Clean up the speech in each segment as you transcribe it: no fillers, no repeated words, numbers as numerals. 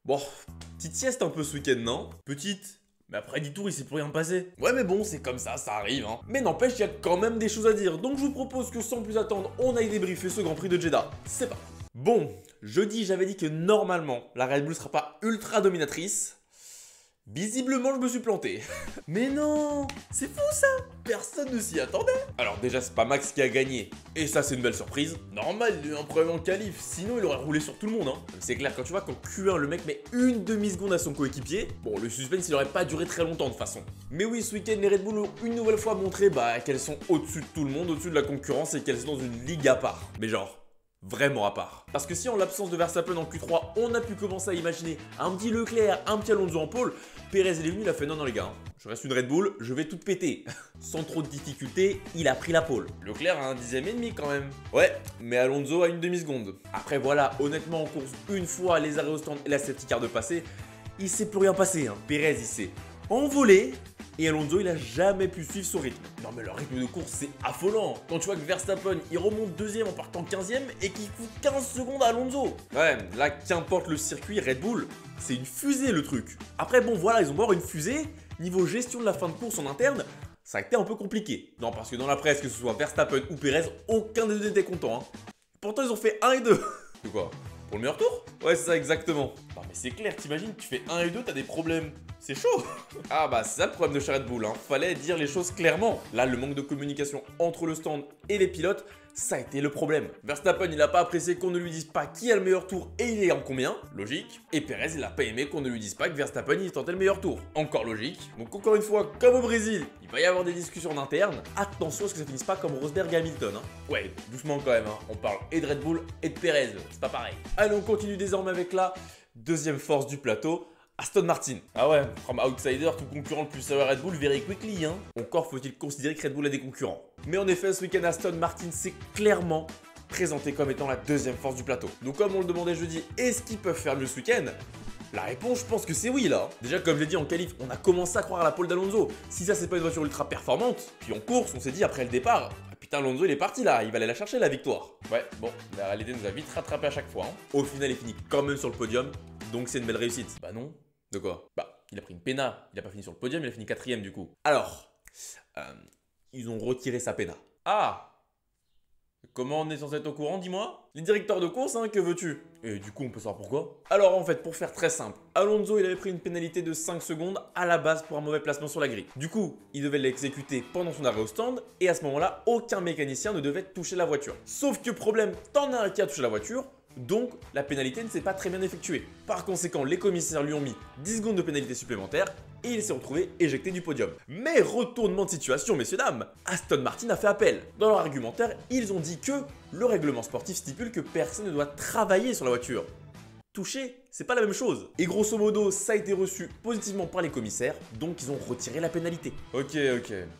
Bon, petite sieste un peu ce week-end, non? Petite. Mais après 10 tours, il s'est plus rien passé. Ouais, mais bon, c'est comme ça arrive, hein. Mais n'empêche, il y a quand même des choses à dire. Donc je vous propose que sans plus attendre, on aille débriefer ce Grand Prix de Jeddah. C'est parti. Bon, jeudi, j'avais dit que normalement, la Red Bull sera pas ultra dominatrice. Visiblement, je me suis planté. Mais non, c'est fou ça. Personne ne s'y attendait. Alors déjà, c'est pas Max qui a gagné. Et ça, c'est une belle surprise. Normal, il a eu un problème en qualif. Sinon, il aurait roulé sur tout le monde. Hein. C'est clair, quand tu vois qu'en Q1, le mec met une demi-seconde à son coéquipier. Bon, le suspense, il aurait pas duré très longtemps de toute façon. Mais oui, ce week-end, les Red Bull ont une nouvelle fois montré qu'elles sont au-dessus de tout le monde, au-dessus de la concurrence et qu'elles sont dans une ligue à part. Mais genre... vraiment à part. Parce que si en l'absence de Verstappen en Q3, on a pu commencer à imaginer un petit Leclerc, un petit Alonso en pôle, Perez il est venu, il a fait non les gars, je reste une Red Bull, je vais tout péter. Sans trop de difficultés, il a pris la pôle. Leclerc a un dixième et demi quand même. Ouais, mais Alonso a une demi-seconde. Après voilà, honnêtement en course, une fois les arrêts au stand et la safety car de passer, il s'est plus rien passé. Hein. Perez il s'est envolé. Et Alonso, il a jamais pu suivre son rythme. Non mais le rythme de course, c'est affolant. Quand tu vois que Verstappen, il remonte deuxième en partant 15ème et qu'il fout 15 secondes à Alonso. Ouais, là, qu'importe le circuit, Red Bull, c'est une fusée le truc. Après, bon voilà, ils ont beau avoir une fusée. Niveau gestion de la fin de course en interne, ça a été un peu compliqué. Non, parce que dans la presse, que ce soit Verstappen ou Perez, aucun des deux n'était content. Hein. Pourtant, ils ont fait 1 et 2. C'est quoi? Pour le meilleur tour? Ouais, c'est ça, exactement. Non, mais c'est clair, t'imagines, tu fais 1 et 2, t'as des problèmes. C'est chaud. Ah bah c'est ça le problème de chez Red Bull, hein. Fallait dire les choses clairement. Là, le manque de communication entre le stand et les pilotes, ça a été le problème. Verstappen, il a pas apprécié qu'on ne lui dise pas qui a le meilleur tour et il est en combien, logique. Et Perez, il a pas aimé qu'on ne lui dise pas que Verstappen, il tentait le meilleur tour, encore logique. Donc encore une fois, comme au Brésil, il va y avoir des discussions en interne. Attention à ce que ça finisse pas comme Rosberg et Hamilton, hein. Ouais, doucement quand même, hein. On parle et de Red Bull et de Perez, c'est pas pareil. Allez, on continue désormais avec la deuxième force du plateau. Aston Martin. Ah ouais, from outsider, tout concurrent le plus sérieux Red Bull, very quickly, hein. Encore faut-il considérer que Red Bull a des concurrents. Mais en effet, ce week-end, Aston Martin s'est clairement présenté comme étant la deuxième force du plateau. Donc comme on le demandait jeudi, est-ce qu'ils peuvent faire mieux ce week-end? La réponse, je pense que c'est oui là. Déjà, comme je l'ai dit en qualif, on a commencé à croire à la pole d'Alonso. Si ça, c'est pas une voiture ultra performante, puis en course, on s'est dit après le départ, ah putain, Alonso il est parti là, il va aller la chercher la victoire. Ouais, bon, la réalité nous a vite rattrapé à chaque fois. Hein. Au final, il finit quand même sur le podium, donc c'est une belle réussite. Bah non. De quoi? Bah, il a pris une péna, il a pas fini sur le podium, il a fini 4ème du coup. Alors, ils ont retiré sa péna. Ah! Comment on est censé être au courant, dis-moi? Les directeurs de course, hein, que veux-tu? Et du coup, on peut savoir pourquoi? Alors en fait, pour faire très simple, Alonso, il avait pris une pénalité de 5 secondes à la base pour un mauvais placement sur la grille. Du coup, il devait l'exécuter pendant son arrêt au stand, et à ce moment-là, aucun mécanicien ne devait toucher la voiture. Sauf que problème, t'en as un qui a touché la voiture, donc la pénalité ne s'est pas très bien effectuée. Par conséquent, les commissaires lui ont mis 10 secondes de pénalité supplémentaire et il s'est retrouvé éjecté du podium. Mais retournement de situation, messieurs dames, Aston Martin a fait appel. Dans leur argumentaire, ils ont dit que le règlement sportif stipule que personne ne doit travailler sur la voiture. Toucher, c'est pas la même chose. Et grosso modo, ça a été reçu positivement par les commissaires, donc ils ont retiré la pénalité. Ok,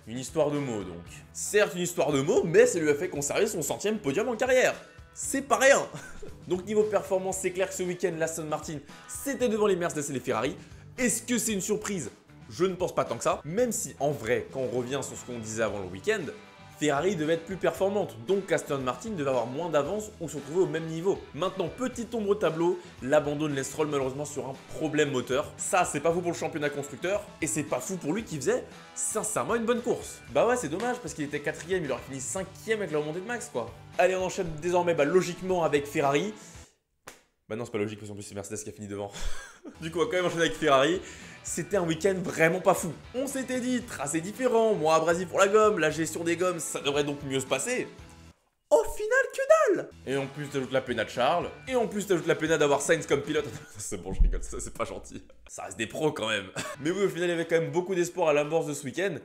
une histoire de mots donc. Certes une histoire de mots, mais ça lui a fait conserver son 100e podium en carrière. C'est pas rien. Donc niveau performance, c'est clair que ce week-end, l'Aston Martin, c'était devant les Mercedes et les Ferrari. Est-ce que c'est une surprise? Je ne pense pas tant que ça. Même si, en vrai, quand on revient sur ce qu'on disait avant le week-end, Ferrari devait être plus performante. Donc Aston Martin devait avoir moins d'avance ou se retrouver au même niveau. Maintenant, petite ombre au tableau, l'abandon de Stroll malheureusement sur un problème moteur. Ça, c'est pas fou pour le championnat constructeur. Et c'est pas fou pour lui qui faisait sincèrement une bonne course. Bah ouais, c'est dommage parce qu'il était 4ème, il aurait fini 5ème avec la remontée de Max quoi. Allez, on enchaîne désormais logiquement avec Ferrari. Bah non, c'est pas logique parce qu'en plus c'est Mercedes qui a fini devant. Du coup, on va quand même enchaîner avec Ferrari. C'était un week-end vraiment pas fou. On s'était dit, tracé différent, moins abrasif pour la gomme, la gestion des gommes, ça devrait donc mieux se passer. Au final, que dalle! Et en plus, t'ajoutes la pénale de Charles, et en plus, t'ajoutes la pénale d'avoir Sainz comme pilote. C'est bon, je rigole, ça c'est pas gentil. Ça reste des pros quand même. Mais oui, au final, il y avait quand même beaucoup d'espoir à l'amorce de ce week-end.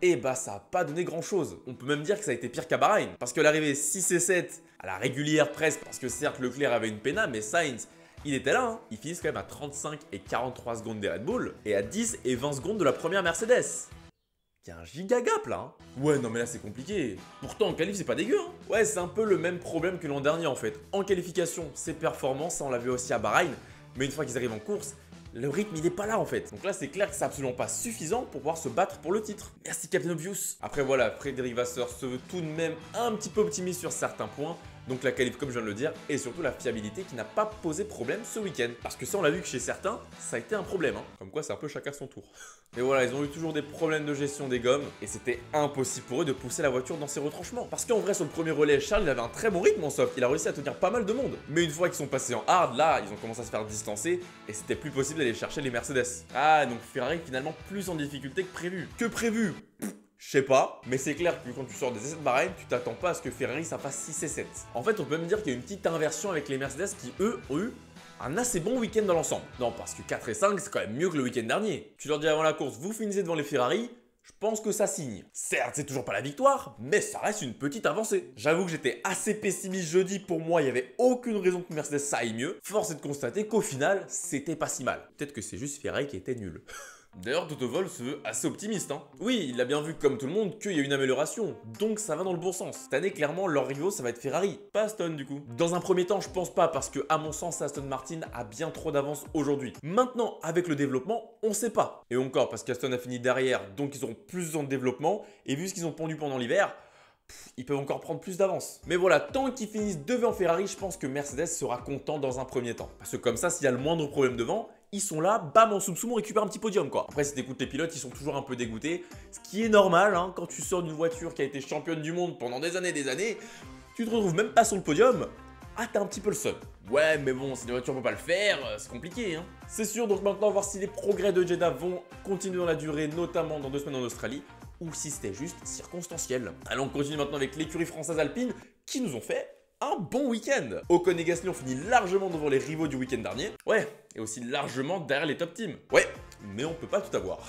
Et bah ça a pas donné grand chose. On peut même dire que ça a été pire qu'à Bahreïn. Parce que l'arrivée 6 et 7 à la régulière presque, parce que certes Leclerc avait une pénale, mais Sainz, il était là. Hein. Ils finissent quand même à 35 et 43 secondes des Red Bull, et à 10 et 20 secondes de la première Mercedes. Il y a un giga gap là. Hein. Ouais, non mais là c'est compliqué. Pourtant en qualif c'est pas dégueu. Hein. Ouais, c'est un peu le même problème que l'an dernier en fait. En qualification, c'est performant, ça on l'a vu aussi à Bahreïn. Mais une fois qu'ils arrivent en course, le rythme il est pas là en fait. Donc là c'est clair que c'est absolument pas suffisant pour pouvoir se battre pour le titre. Merci Captain Obvious. Après voilà, Frédéric Vasseur se veut tout de même un petit peu optimiste sur certains points. Donc la qualif comme je viens de le dire, et surtout la fiabilité qui n'a pas posé problème ce week-end. Parce que ça on l'a vu que chez certains, ça a été un problème. Comme quoi c'est un peu chacun son tour. Mais voilà, ils ont eu toujours des problèmes de gestion des gommes, et c'était impossible pour eux de pousser la voiture dans ses retranchements. Parce qu'en vrai sur le premier relais, Charles il avait un très bon rythme en soft, il a réussi à tenir pas mal de monde. Mais une fois qu'ils sont passés en hard, là ils ont commencé à se faire distancer, et c'était plus possible d'aller chercher les Mercedes. Ah donc Ferrari finalement plus en difficulté que prévu. Que prévu? Je sais pas, mais c'est clair que quand tu sors des essais de Bahreïn, tu t'attends pas à ce que Ferrari ça fasse 6 et 7. En fait, on peut même dire qu'il y a une petite inversion avec les Mercedes qui, eux, ont eu un assez bon week-end dans l'ensemble. Non, parce que 4 et 5, c'est quand même mieux que le week-end dernier. Tu leur dis avant la course, vous finissez devant les Ferrari, je pense que ça signe. Certes, c'est toujours pas la victoire, mais ça reste une petite avancée. J'avoue que j'étais assez pessimiste jeudi, pour moi, il n'y avait aucune raison que Mercedes ça aille mieux. Force est de constater qu'au final, c'était pas si mal. Peut-être que c'est juste Ferrari qui était nul. D'ailleurs, Toto Wolff se veut assez optimiste. Oui, il a bien vu comme tout le monde qu'il y a une amélioration, donc ça va dans le bon sens. Cette année, clairement, leur rival, ça va être Ferrari, pas Aston du coup. Dans un premier temps, je pense pas, parce que à mon sens, Aston Martin a bien trop d'avance aujourd'hui. Maintenant, avec le développement, on sait pas. Et encore, parce qu'Aston a fini derrière, donc ils auront plus de temps de développement, et vu ce qu'ils ont pondu pendant l'hiver, ils peuvent encore prendre plus d'avance. Mais voilà, tant qu'ils finissent devant Ferrari, je pense que Mercedes sera content dans un premier temps. Parce que comme ça, s'il y a le moindre problème devant, ils sont là, bam, en soum-soum, on récupère un petit podium quoi. Après, si t'écoutes les pilotes, ils sont toujours un peu dégoûtés. Ce qui est normal, quand tu sors d'une voiture qui a été championne du monde pendant des années, tu te retrouves même pas sur le podium. Ah, t'as un petit peu le seum. Ouais, mais bon, si les voitures ne peuvent pas le faire, c'est compliqué. C'est sûr, donc maintenant, on va voir si les progrès de Jeddah vont continuer dans la durée, notamment dans 2 semaines en Australie, ou si c'était juste circonstanciel. Allons, on continue maintenant avec l'écurie française Alpine, qui nous ont fait un bon week-end. Ocon et Gasly ont fini largement devant les rivaux du week-end dernier. Ouais, et aussi largement derrière les top teams. Ouais, mais on peut pas tout avoir.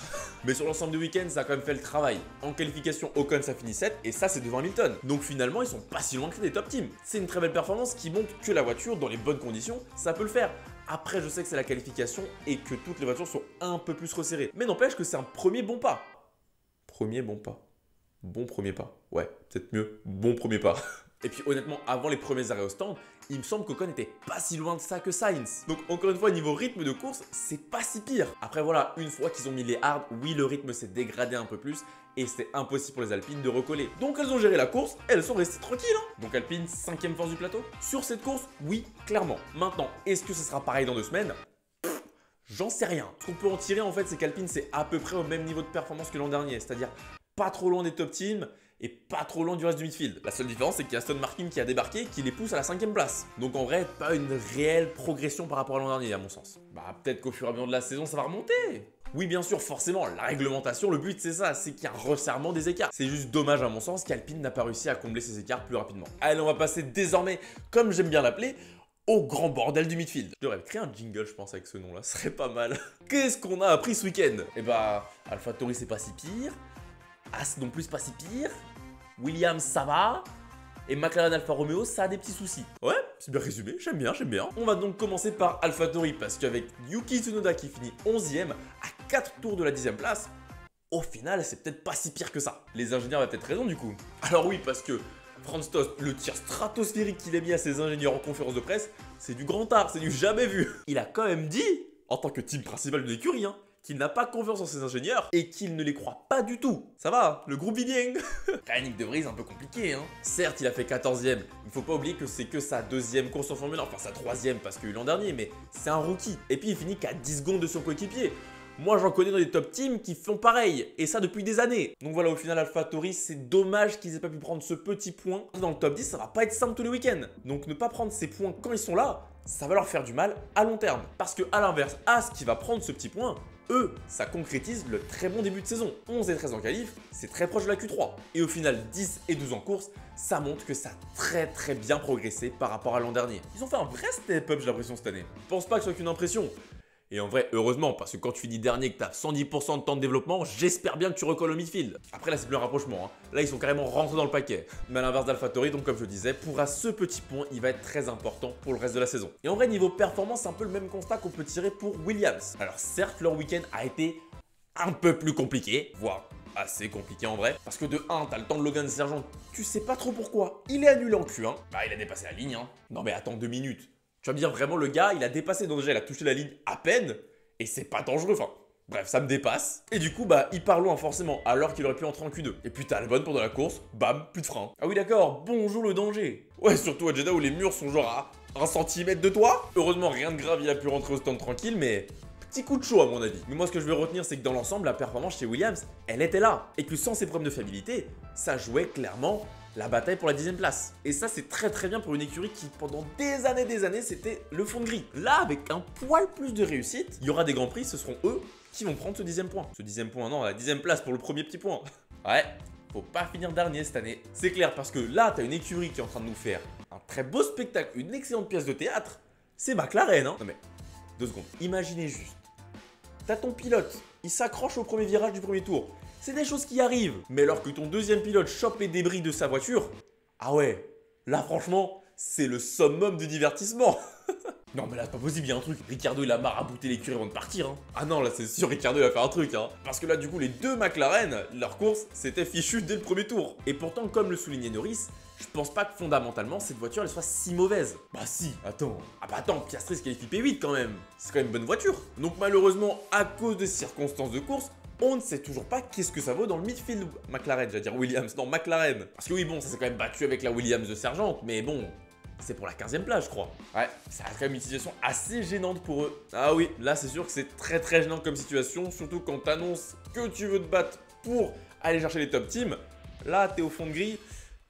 Mais sur l'ensemble du week-end, ça a quand même fait le travail. En qualification, Ocon ça finit 7 et ça c'est devant Hamilton. Donc finalement, ils sont pas si loin que des top teams. C'est une très belle performance qui montre que la voiture, dans les bonnes conditions, ça peut le faire. Après, je sais que c'est la qualification et que toutes les voitures sont un peu plus resserrées. Mais n'empêche que c'est un premier bon pas. Premier bon pas. Bon premier pas. Ouais, peut-être mieux. Bon premier pas. Et puis honnêtement, avant les premiers arrêts au stand, il me semble qu'Ocon n'était pas si loin de ça que Sainz. Donc encore une fois, niveau rythme de course, c'est pas si pire. Après voilà, une fois qu'ils ont mis les hards, oui le rythme s'est dégradé un peu plus et c'était impossible pour les Alpines de recoller. Donc elles ont géré la course et elles sont restées tranquilles. Donc Alpine, 5e force du plateau. Sur cette course, oui, clairement. Maintenant, est-ce que ce sera pareil dans 2 semaines ? J'en sais rien. Ce qu'on peut en tirer en fait, c'est qu'Alpine c'est à peu près au même niveau de performance que l'an dernier, c'est-à-dire pas trop loin des top teams et pas trop loin du reste du midfield. La seule différence, c'est qu'il y a Aston Martin qui a débarqué, qui les pousse à la 5e place. Donc en vrai, pas une réelle progression par rapport à l'an dernier, à mon sens. Bah peut-être qu'au fur et à mesure de la saison, ça va remonter. Oui, bien sûr, forcément, la réglementation, le but c'est ça, c'est qu'il y a un resserrement des écarts. C'est juste dommage à mon sens qu'Alpine n'a pas réussi à combler ces écarts plus rapidement. Allez, on va passer désormais, comme j'aime bien l'appeler, au grand bordel du midfield. Je devrais créer un jingle, je pense, avec ce nom-là, ce serait pas mal. Qu'est-ce qu'on a appris ce week-end? Eh bah, AlphaTauri c'est pas si pire, As non plus pas si pire, Williams ça va, et McLaren Alfa Romeo ça a des petits soucis. Ouais, c'est bien résumé, j'aime bien, j'aime bien. On va donc commencer par AlphaTauri parce qu'avec Yuki Tsunoda qui finit 11e à 4 tours de la 10e place, au final c'est peut-être pas si pire que ça. Les ingénieurs avaient peut-être raison du coup. Alors oui, parce que Franz Tost, le tir stratosphérique qu'il a mis à ses ingénieurs en conférence de presse, c'est du grand art, c'est du jamais vu. Il a quand même dit, en tant que team principal de l'écurie, qu'il n'a pas confiance en ses ingénieurs et qu'il ne les croit pas du tout. Ça va, le groupe bien. Nick De Vries, un peu compliqué. Certes, il a fait 14e. Il faut pas oublier que c'est que sa 2e course en Formule 1, enfin sa 3e parce qu'il y a eu l'an dernier, mais c'est un rookie. Et puis il finit qu'à 10 secondes de son coéquipier. Moi, j'en connais dans des top teams qui font pareil, et ça depuis des années. Donc voilà, au final, AlphaTauri, c'est dommage qu'ils aient pas pu prendre ce petit point. Dans le top 10, ça va pas être simple tous les week-ends. Donc ne pas prendre ces points quand ils sont là, ça va leur faire du mal à long terme. Parce que à l'inverse, As qui va prendre ce petit point, eux, ça concrétise le très bon début de saison. 11 et 13 en qualif, c'est très proche de la Q3. Et au final, 10 et 12 en course, ça montre que ça a très bien progressé par rapport à l'an dernier. Ils ont fait un vrai step-up, j'ai l'impression, cette année. Je pense pas que ce soit qu'une impression. Et en vrai, heureusement, parce que quand tu finis dernier et que tu as 110% de temps de développement, j'espère bien que tu recolles au midfield. Après là, c'est plus un rapprochement. Là, ils sont carrément rentrés dans le paquet. Mais à l'inverse d'AlphaTauri, donc comme je disais, pour ce petit point, il va être très important pour le reste de la saison. Et en vrai, niveau performance, c'est un peu le même constat qu'on peut tirer pour Williams. Alors certes, leur week-end a été un peu plus compliqué, voire assez compliqué en vrai. Parce que de 1, t'as le temps de Logan Sargeant, tu sais pas trop pourquoi. Il est annulé en Q1. Bah, il a dépassé la ligne. Non mais attends 2 minutes. Tu vas me dire vraiment le gars, il a dépassé, donc déjà il a touché la ligne à peine et c'est pas dangereux. Enfin, Bref, ça me dépasse. Et du coup, bah, il part loin forcément, alors qu'il aurait pu entrer en Q2. Et puis t'as Albon pendant la course, bam, plus de frein. Ah oui d'accord, bonjour le danger. Ouais, surtout à Jeddah où les murs sont genre à 1 centimètre de toi. Heureusement, rien de grave, il a pu rentrer au stand tranquille, mais petit coup de chaud à mon avis. Mais moi ce que je veux retenir, c'est que dans l'ensemble, la performance chez Williams, elle était là. Et que sans ces problèmes de fiabilité, ça jouait clairement la bataille pour la 10ème place. Et ça, c'est très très bien pour une écurie qui, pendant des années, c'était le fond de grille. Là, avec un poil plus de réussite, il y aura des grands prix, ce seront eux qui vont prendre ce 10ème point. Ce 10ème point, non, la 10ème place pour le premier petit point. Ouais, faut pas finir dernier cette année. C'est clair, parce que là, t'as une écurie qui est en train de nous faire un très beau spectacle, une excellente pièce de théâtre. C'est McLaren, hein. Non mais, 2 secondes. Imaginez juste. T'as ton pilote, il s'accroche au premier virage du premier tour. C'est des choses qui arrivent. Mais alors que ton deuxième pilote chope les débris de sa voiture, ah ouais, là franchement, c'est le summum du divertissement. Non mais là c'est pas possible, il y a un truc. Ricardo il a marabouté l'écurie avant de partir. Hein. Ah non là c'est sûr Ricardo il va faire un truc. Hein. Parce que là du coup les deux McLaren, leur course c'était fichu dès le premier tour. Et pourtant comme le soulignait Norris, je pense pas que fondamentalement cette voiture elle soit si mauvaise. Bah si, attends. Ah bah attends, Piastri se qualifie P8 quand même. C'est quand même une bonne voiture. Donc malheureusement à cause des circonstances de course, on ne sait toujours pas qu'est-ce que ça vaut dans le midfield McLaren, j'allais dire Williams, non McLaren. Parce que oui bon, ça s'est quand même battu avec la Williams de Sergent, mais bon, c'est pour la 15ème place je crois. Ouais, ça reste quand même une situation assez gênante pour eux. Ah oui, là c'est sûr que c'est très très gênant comme situation, surtout quand t'annonces que tu veux te battre pour aller chercher les top teams. Là t'es au fond de grille,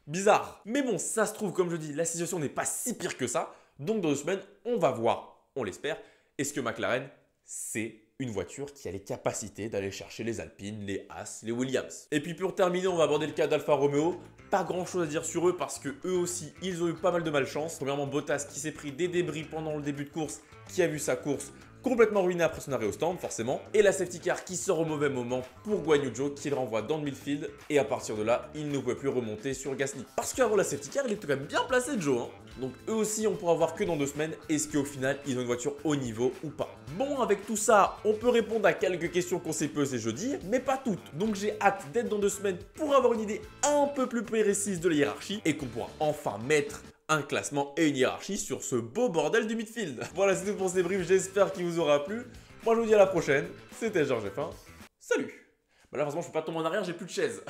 bizarre. Mais bon, ça se trouve, comme je dis, la situation n'est pas si pire que ça. Donc dans 2 semaines, on va voir, on l'espère, est-ce que McLaren, c'est une voiture qui a les capacités d'aller chercher les Alpines, les Haas, les Williams. Et puis pour terminer, on va aborder le cas d'Alfa Romeo. Pas grand chose à dire sur eux parce que eux aussi, ils ont eu pas mal de malchance. Premièrement, Bottas qui s'est pris des débris pendant le début de course, qui a vu sa course complètement ruinée après son arrêt au stand, forcément. Et la safety car qui sort au mauvais moment pour Guan Yu Zhou, qui le renvoie dans le midfield. Et à partir de là, il ne pouvait plus remonter sur Gasly. Parce qu'avant la safety car, il était quand même bien placé, Zhou. Hein. Donc eux aussi, on pourra voir que dans 2 semaines, est-ce qu'au final, ils ont une voiture haut niveau ou pas. Bon, avec tout ça, on peut répondre à quelques questions qu'on s'est posées jeudi, mais pas toutes. Donc j'ai hâte d'être dans 2 semaines pour avoir une idée un peu plus précise de la hiérarchie et qu'on pourra enfin mettre un classement et une hiérarchie sur ce beau bordel du midfield. Voilà, c'est tout pour ces briefs, j'espère qu'il vous aura plu. Moi, je vous dis à la prochaine. C'était Georges F1. Salut. Bah là, franchement, je peux pas tomber en arrière, j'ai plus de chaise.